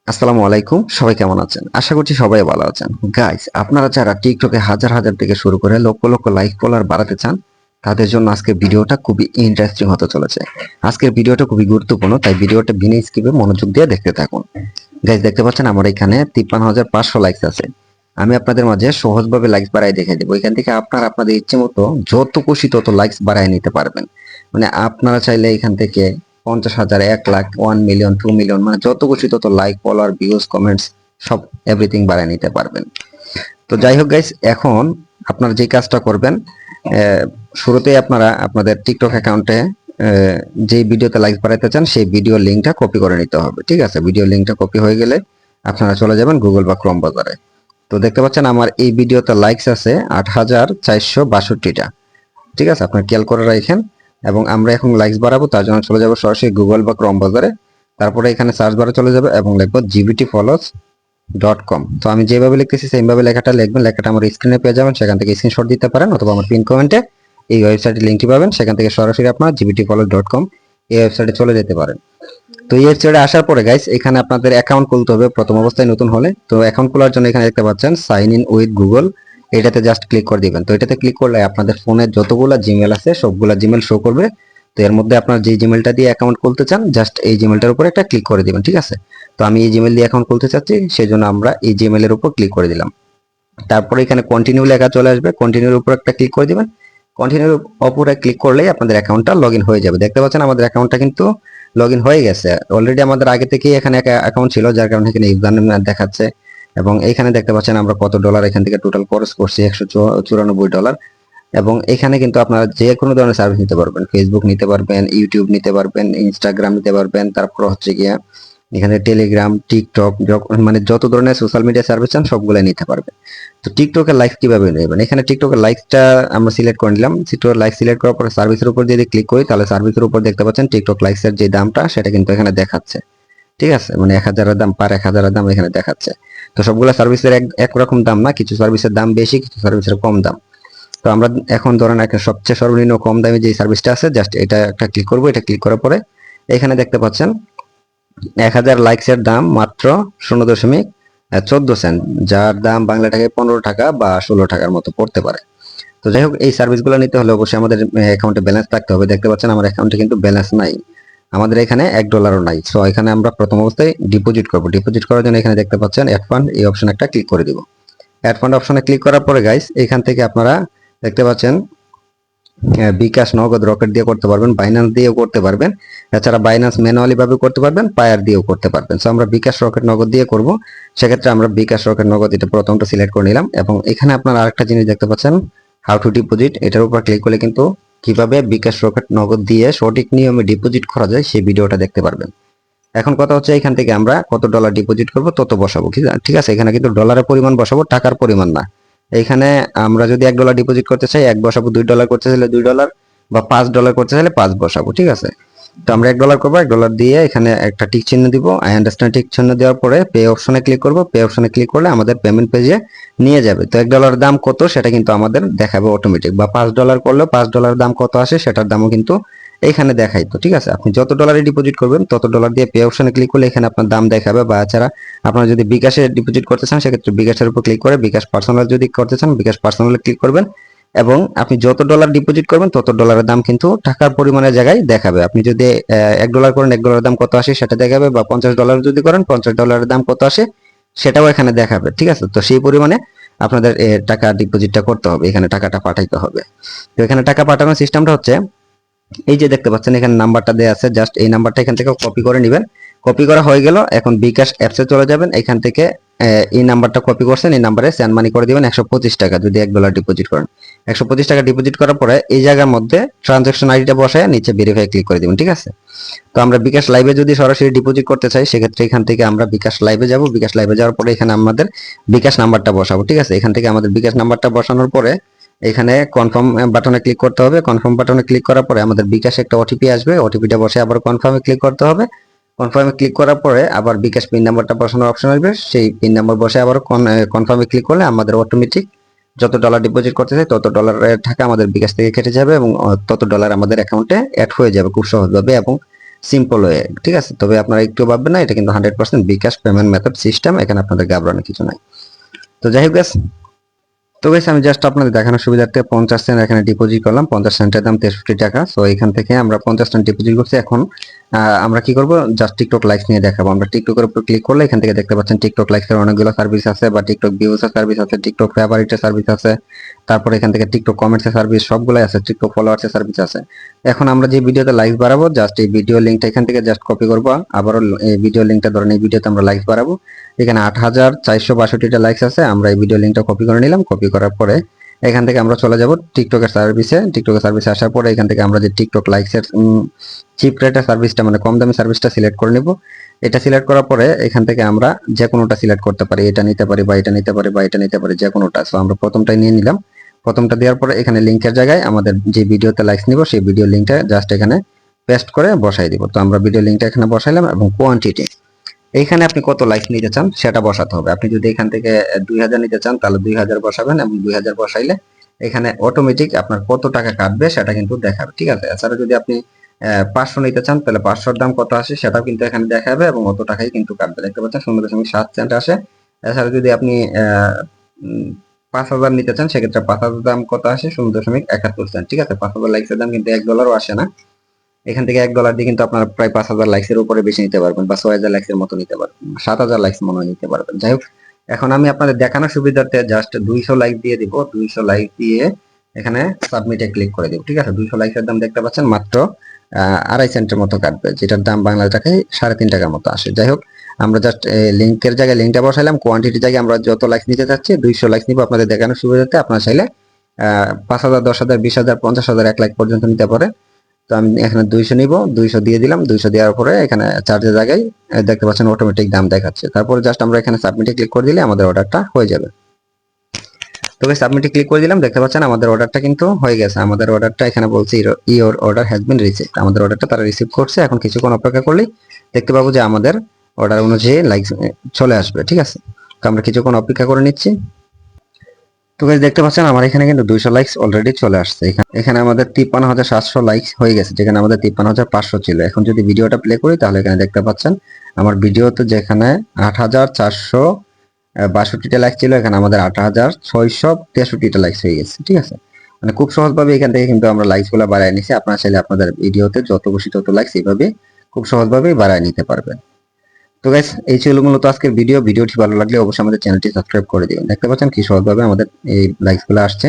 আসসালামু আলাইকুম, সবাই কেমন আছেন? আশা করছি সবাই ভালো আছেন। গাইস, আপনারা যারা টিকটকে হাজার হাজার থেকে শুরু করে লক্ষ লক্ষ লাইক ফলোয়ার বাড়াতে চান, তাদের জন্য আজকের ভিডিওটা খুবই ইন্টারেস্টিং হতে চলেছে। আজকের ভিডিওটা খুবই গুরুত্বপূর্ণ, তাই ভিডিওটা বিনা স্কিপে মনোযোগ দিয়ে দেখতে থাকুন। গাইস, দেখতে পাচ্ছেন আমার এখানে 53,500 লাইকস আছে। আমি আপনাদের মাঝে সহজভাবে লাইকস বাড়াই দেখিয়ে দেবো। এখান থেকে আপনারা আপনাদের ইচ্ছে মতো যত খুশি তত লাইকস বাড়াই নিতে পারবেন। মানে আপনারা চাইলে এখান থেকে 50,000, 1 লাখ, 1 মিলিয়ন, 2 মিলিয়ন, মানে যত খুশি তত লাইক ফলোয়ার ভিউজ কমেন্টস সব এভরিথিং বাড়ায় নিতে পারবেন। তো যাই হোক গাইস, এখন আপনারা যে কাজটা করবেন, শুরুতেই আপনারা আপনাদের টিকটক অ্যাকাউন্টে যে ভিডিওতে লাইক বাড়াইতে চান সেই ভিডিও লিঙ্কটা কপি করে নিতে হবে। ঠিক আছে, ভিডিও লিঙ্কটা কপি হয়ে গেলে আপনারা চলে যাবেন গুগল বা ক্রোম বাজারে। তো দেখতে পাচ্ছেন আমার এই ভিডিওতে লাইকস আছে 8,462টা। ঠিক আছে, আপনার খেয়াল করে রাখেন। এবং আমরা এখন লাইকস বাড়াবো, তার জন্য চলে যাবো সরাসরি গুগল বা ক্রোম বাজারে। তারপরে এখানে সার্চ বারে চলে যাবে এবং লিখবো gbtfollows.com। তো আমি যেভাবে লিখতেছি সেইভাবে লেখাটা লিখবেন, লেখাটা আমার স্ক্রিনে পেয়ে যাবেন, সেখান থেকে স্ক্রিনশট দিতে পারেন অথবা আমার পিন কমেন্টে এই ওয়েবসাইটের লিঙ্কটি পাবেন, সেখান থেকে সরাসরি আপনার gbtfollows.com এই ওয়েবসাইটে চলে যেতে পারেন। তো এই ওয়েবসাইটে আসার পরে গাইস, এখানে আপনাদের অ্যাকাউন্ট খুলতে হবে প্রথম অবস্থায় নতুন হলে। তো অ্যাকাউন্ট খোলার জন্য এখানে দেখতে পাচ্ছেন সাইন ইন উইথ গুগল, এটাতে জাস্ট ক্লিক করে দিবেন। তো এটাতে ক্লিক করলে আপনাদের ফোনে যতগুলা জিমেল আছে সবগুলা জিমেল শো করবে। তো এর মধ্যে আপনার যে জিমেলটা দিয়ে অ্যাকাউন্ট খুলতে চান জাস্ট এই জিমেলটার উপরে একটা ক্লিক করে দিবেন। ঠিক আছে, তো আমি এই জিমেল দিয়ে অ্যাকাউন্ট খুলতে চাচ্ছি, সেই জন্য আমরা এই জিমেলের উপর ক্লিক করে দিলাম। তারপরে এখানে কন্টিনিউ লেখা চলে আসবে, কন্টিনিউর উপর একটা ক্লিক করে দিবেন। কন্টিনিউর উপরে ক্লিক করলেই আপনাদের অ্যাকাউন্টটা লগ ইন হয়ে যাবে। দেখতে পাচ্ছেন আমাদের অ্যাকাউন্টটা কিন্তু লগ ইন হয়ে গেছে অলরেডি। আমাদের আগে থেকেই এখানে একটা অ্যাকাউন্ট ছিল, যার কারণে এখানে ইউজার নেম দেখাচ্ছে। এবং এখানে দেখতে পাচ্ছেন আমরা কত ডলার এখান থেকে টোটাল খরচ করছি, $194। এবং এখানে কিন্তু আপনারা যে কোনো ধরনের সার্ভিস নিতে পারবেন, ফেসবুক নিতে পারবেন, ইউটিউব নিতে পারবেন, ইনস্টাগ্রাম নিতে পারবেন, তারপর হচ্ছে গিয়া এখানে টেলিগ্রাম, টিকটক, মানে যত ধরনের সোশ্যাল মিডিয়া সার্ভিস চান সবগুলো নিতে পারবেন। তো টিকটকের লাইক কিভাবে নেবেন, এখানে টিকটকের লাইকটা আমরা সিলেক্ট করে নিলাম। টিকটকের লাইক সিলেক্ট করার পরে সার্ভিসের উপর যদি ক্লিক করি, তাহলে সার্ভিসের উপর দেখতে পাচ্ছেন টিকটক লাইকসের যে দামটা সেটা কিন্তু এখানে দেখাচ্ছে। ঠিক আছে, মানে 1,000-এর দাম, পার 1,000-এর দাম এখানে দেখাচ্ছে। তো সবগুলো সার্ভিসের একরকম দাম না, কিছু সার্ভিসের দাম বেশি, কিছু সার্ভিসের কম দাম। তো আমরা এখন ধরেন একটা সবচেয়ে সর্বনিম্ন কম দামে যে সার্ভিসটা আছে জাস্ট এটা একটা ক্লিক করব। এটা ক্লিক করার পরে এখানে দেখতে পাচ্ছেন 1,000 লাইকসের দাম মাত্র 0.14 সেন্ট, যার দাম বাংলা টাকায় 15 টাকা বা 16 টাকার মতো পড়তে পারে। তো যাই হোক, এই সার্ভিসগুলো নিতে হলে অবশ্যই আমাদের অ্যাকাউন্টে ব্যালেন্স থাকতে হবে। দেখতে পাচ্ছেন আমার অ্যাকাউন্টে কিন্তু ব্যালেন্স নাই, আমাদের এখানে $1 নাই। সো এখানে আমরা প্রথম অবস্থায় ডিপোজিট করব। ডিপোজিট করার জন্য এখানে দেখতে পাচ্ছেন অ্যাড ফান্ড, এই অপশন একটা ক্লিক করে দিব। অ্যাড ফান্ড অপশনে ক্লিক করার পরে গাইস, এখান থেকে আপনারা দেখতে পাচ্ছেন বিকাশ, নগদ, রকেট দিয়ে করতে পারবেন, বাইন্যান্স দিয়েও করতে পারবেন। এছাড়া বাইন্যান্স ম্যানুয়ালি ভাবে করতে পারবেন, পায়ার দিয়েও করতে পারবেন। সো আমরা বিকাশ, রকেট, নগদ দিয়ে করব। সেক্ষেত্রে আমরা বিকাশ, রকেট, নগদ এটা প্রথমটা সিলেক্ট করে নিলাম। এবং এখানে আপনারা আরেকটা জিনিস দেখতে পাচ্ছেন হাউ টু ডিপোজিট, এটার উপর ক্লিক করলে কিন্তু কিভাবে বিকাশ, রকেট, নগদ দিয়ে সঠিক নিয়মে ডিপোজিট করা যায় সেই ভিডিওটা দেখতে পারবেন। এখন কথা হচ্ছে এখান থেকে আমরা কত ডলার ডিপোজিট করব তত বসাবো। ঠিক আছে, এখানে কিন্তু ডলারের পরিমাণ বসাবো, টাকার পরিমাণ না। এইখানে আমরা যদি $1 ডিপোজিট করতে চাই 1 বসাবো, $2 করতে চাইলে $2, বা $5 করতে চাইলে 5 বসাবো। ঠিক আছে, তো আমরা $1 করবো। $1 দিয়ে এখানে একটা টিক চিহ্ন দিব, আই আন্ডারস্ট্যান্ড টিক চিহ্ন দেওয়ার পরে পে অপশনে ক্লিক করব। পে অপশনে ক্লিক করলে আমাদের পেমেন্ট পেজে নিয়ে যাবে। তো $1 দাম কত সেটা কিন্তু আমাদের দেখাবে অটোমেটিক, বা $5 করলেও $5 দাম কত আসে সেটার দামও কিন্তু এখানে দেখাই। তো ঠিক আছে, আপনি যত ডলারে ডিপোজিট করবেন তত ডলার দিয়ে পে অপশনে ক্লিক করলে এখানে আপনার দাম দেখাবে। বা এছাড়া আপনারা যদি বিকাশে ডিপোজিট করতে চান সেক্ষেত্রে বিকাশের উপর ক্লিক করে বিকাশ পার্সোনাল যদি করতে চান বিকাশ পার্সোনালে ক্লিক করবেন। এবং আপনি যত ডলার ডিপোজিট করবেন তত ডলারের দাম কিন্তু টাকার পরিমাণের জায়গায় দেখাবে। আপনি যদি $1 করেন $1 দাম কত আসে সেটা দেখাবে, বা $50 যদি করেন $50 দাম কত আসে সেটাও এখানে দেখাবে। ঠিক আছে, তো সেই পরিমাণে আপনাদের টাকা ডিপোজিটটা করতে হবে, এখানে টাকাটা পাঠাইতে হবে। তো এখানে টাকা পাঠানোর সিস্টেমটা হচ্ছে এই যে দেখতে পাচ্ছেন এখানে নাম্বারটা দেওয়া আছে, জাস্ট এই নাম্বারটা এখান থেকে কপি করে নেবেন। কপি করা হয়ে গেল, এখন বিকাশ অ্যাপসে চলে যাবেন। এখান থেকে এই নাম্বারটা কপি করছেন, এই নাম্বারে সেন্ড মানি করে দিবেন 125 টাকা যদি $1 ডিপোজিট করেন। 125 টাকা ডিপোজিট করার পরে এই জায়গার মধ্যে ট্রানজাকশন আইডিটা বসায় নিচে ভেরিফাই ক্লিক করে দিবেন। ঠিক আছে, তো আমরা বিকাশ লাইভে যদি সরাসরি ডিপোজিট করতে চাই সেক্ষেত্রে এখান থেকে আমরা বিকাশ লাইভে যাব। বিকাশ লাইভে যাওয়ার পরে এখানে আমাদের বিকাশ নাম্বারটা বসাবো। ঠিক আছে, এখান থেকে আমাদের বিকাশ নাম্বারটা বসানোর পরে এখানে কনফার্ম বাটনে ক্লিক করতে হবে। কনফার্ম বাটনে ক্লিক করার পরে আমাদের বিকাশে একটা ওটিপি আসবে, ওটিপিটা বসে আবার কনফার্মে ক্লিক করতে হবে। কনফার্মে ক্লিক করার পরে আবার বিকাশ পিন নাম্বারটা বসানোর অপশন আসবে, সেই পিন নাম্বার বসে আবার কনফার্মে ক্লিক করলে আমাদের অটোমেটিক যত ডলার ডিপোজিট করতে চাই তত ডলারের টাকা আমাদের বিকাশ থেকে কেটে যাবে এবং তত ডলার আমাদের অ্যাকাউন্টে অ্যাড হয়ে যাবে খুব সহজভাবে এবং সিম্পল ওয়ে, ঠিক আছে। তবে আপনারা একটু ভাববেন না, এটা কিন্তু 100% বিকাশ পেমেন্ট মেথড সিস্টেম, এখানে আপনাদের ঘাবড়ানোর কিছু নাই। তো যাই হোক তো গাইস আমি জাস্ট আপনাদের দেখানোর সুবিধার্থে 50 সেন্ট এখানে ডিপোজিট করলাম। 50 সেন্টের দাম 63 টাকা। সো এখান থেকে আমরা 50 সেন্ট ডিপোজিট করছি। এখন আমরা কি করব, জাস্ট টিকটক লাইকস নিয়ে দেখাবো। আমরা টিকটকের উপর ক্লিক করলে এখান থেকে দেখতে পাচ্ছেন টিকটক লাইকস এর অনেকগুলো সার্ভিস আছে, বা টিকটক ভিউজ এর সার্ভিস আছে, টিকটক ফেভারিটের সার্ভিস আছে, তারপরে এখান থেকে টিকটক কমেন্টস এর সার্ভিস সবগুলাই আছে, টিকটক ফলোয়ার্স এর সার্ভিস আছে। এখন আমরা যে ভিডিওতে লাইক বাড়াবো, জাস্ট এই ভিডিও লিংকটা এখান থেকে জাস্ট কপি করব। আবারও এই ভিডিও লিংকটা ধরেন এই ভিডিওতে আমরা লাইক বাড়াবো, এখানে 8462টা লাইকস আছে। আমরা এই ভিডিও লিংকটা কপি করে নিলাম। কপি করার পরে এখান থেকে আমরা চলে যাব টিকটকের সার্ভিসে। টিকটকের সার্ভিসে আসার পরে এখান থেকে আমরা যে টিকটক লাইকস এর চিপ রেটের সার্ভিসটা, মানে কম দামি সার্ভিসটা সিলেক্ট করে নিব। এটা সিলেক্ট করার পরে এখান থেকে আমরা যে কোনোটা সিলেক্ট করতে পারি, এটা নিতে পারি বা এটা নিতে পারি বা এটা নিতে পারি, যে কোনোটা। সো আমরা প্রথমটাই নিয়ে নিলাম। প্রথমটা দেওয়ার পরে এখানে লিংকের জায়গায় আমাদের যে ভিডিওতে লাইকস নিব সেই ভিডিও লিংকটা জাস্ট এখানে পেস্ট করে বসাই দিব। তো আমরা ভিডিও লিংকটা এখানে বসাইলাম, এবং কোয়ান্টিটি এইখানে আপনি কত লাইক নিতে চান সেটা বসাতে হবে। আপনি যদি এখান থেকে 2000 নিতে চান তাহলে 2000 বসাবেন, এবং 2000 বসাইলে এখানে অটোমেটিক আপনার কত টাকা কাটবে সেটা কিন্তু দেখাবে, ঠিক আছে। এছাড়া যদি আপনি 500 নিতে চান তাহলে 500 দাম কত আসে সেটাও কিন্তু এখানে দেখাবে, এবং অত টাকাই কিন্তু কাটবে। দেখতে পাচ্ছেন 0.7 সেন্ট আসে। এছাড়া যদি আপনি 5000 নিতে চান সেক্ষেত্রে 5000 দাম কত আসে, 0.71 সেন্ট, ঠিক আছে। 5000 লাইকসের দাম কিন্তু $1ও আসে না। এখান থেকে $1 দিয়ে কিন্তু আপনার প্রায় 5000 লাইকসের উপরে বেশি নিতে পারবেন, বা 6000 লাইকসের মতো নিতে পারবেন, 7000 লাইকস মনে হয় নিতে পারবেন। যাই হোক, এখন আমি আপনাদের দেখানোর সুবিধার্থে জাস্ট 200 লাইক দিয়ে দিব। 200 লাইক দিয়ে এখানে সাবমিটে ক্লিক করে দিব, ঠিক আছে। 200 লাইকের দাম দেখতে পাচ্ছেন মাত্র 2.5 সেন্টের মতো কাটবে, যেটার দাম বাংলা টাকায় 3.5 টাকার মতো আসে। যাই হোক, আমরা জাস্ট লিংকের জায়গায় লিংকটা বসাইলাম, কোয়ান্টিটির জায়গায় আমরা যত লাইক নিতে চাচ্ছি 200 লাইক নিব আপনাদের দেখানোর সুবিধার্থে। আপনারা চাইলে 5000, 10000, 20000, 50000, 1 লাখ পর্যন্ত নিতে পারে। তো আমি এখানে 200 নিব, 200 দিয়ে দিলাম। 200 দেওয়ার পরে এখানে চার্জের জায়গায় দেখতে পাচ্ছেন অটোমেটিক দাম দেখাচ্ছে। তারপরে জাস্ট আমরা এখানে সাবমিটে ক্লিক করে দিলে আমাদের অর্ডারটা হয়ে যাবে। তো গাইস সাবমিটে ক্লিক করে দিলাম, দেখতে পাচ্ছেন আমাদের অর্ডারটা কিন্তু হয়ে গেছে। আমাদের অর্ডারটা এখানে বলছে your order has been received. আমাদের অর্ডারটা তারা রিসিভ করছে। এখন কিছুক্ষণ অপেক্ষা করলেই দেখতে পাবো যে আমাদের অর্ডার অনুযায়ী লাইক চলে আসবে, ঠিক আছে। তো আমরা কিছুক্ষণ অপেক্ষা করে নিচ্ছি। তো গাইস দেখতে পাচ্ছেন আমার এখানে কিন্তু 200 লাইকস অলরেডি চলে আসছে। এখানে আমাদের 53700 লাইকস হয়ে গেছে, যেখানে আমাদের 53500 ছিল। এখন যদি ভিডিওটা প্লে করি তাহলে এখানে দেখতে পাচ্ছেন আমার ভিডিওতে যেখানে 8462টা লাইক ছিল, এখানে আমাদের 8663টা লাইকস হয়ে গেছে, ঠিক আছে। মানে খুব সহজভাবে এখান থেকে কিন্তু আমরা লাইকস গুলো বাড়ায় নিছি। আপনারা চাইলে আপনাদের ভিডিওতে যত খুশি তত লাইকস এইভাবে খুব সহজভাবেই বাড়ায় নিতে পারবেন। তো গাইস এই ছিল মূলত আজকের ভিডিওটি ভালো লাগলে অবশ্যই আমাদের চ্যানেলটি সাবস্ক্রাইব করে দিবেন। দেখতে পাচ্ছেন কি সহজভাবে আমাদের এই লাইকস গুলো আসছে।